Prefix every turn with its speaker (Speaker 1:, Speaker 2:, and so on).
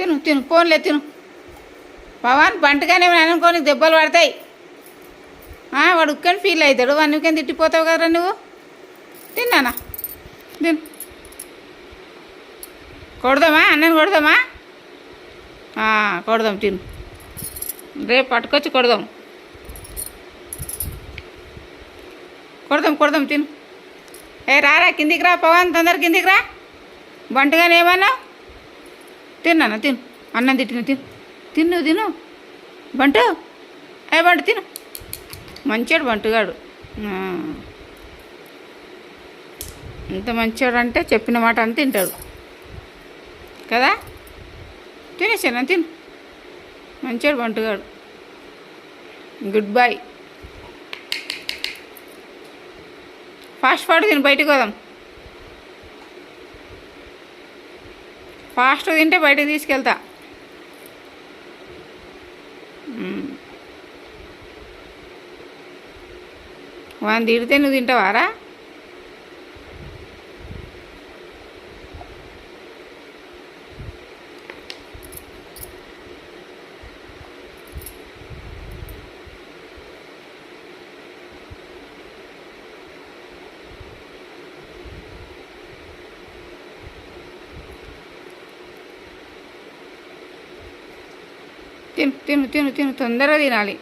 Speaker 1: తిను తిను పోన్లే తిను. పవన్ బంటగానే అనుకోని దెబ్బలు పడతాయి. వాడు ఉక్కని ఫీల్ అవుతాడు. వాడిని ఉక్కని తిట్టిపోతావు కదరా నువ్వు. తిన్నానా తిను. కొడదామా అన్నని కొడదామా? కొడదాం తిను. రేపు పట్టుకొచ్చి కొడదాం. కొడదాం కొడదాం తిను. రారా కిందికి రా పవన్, తొందర కిందికి రా. బంటగానే ఏమన్నా తిన్నానా తిను. అన్నం తిట్టిన తిను. తిను తిను బంటు. బంటు తిను. మంచోడు బంటుగాడు. ఇంత మంచోడు అంటే చెప్పిన మాట అని తింటాడు కదా. తినేసాను తిను. మంచోడు బంటుగాడు. Good bye. ఫాస్ట్ తిని బయటకు పోదాం. ఫాస్ట్ తింటే బయటకు తీసుకెళ్తా. వాడిని తిడితే నువ్వు తింటావారా? తిను తిను తిను తిను తొందరగా తినాలి.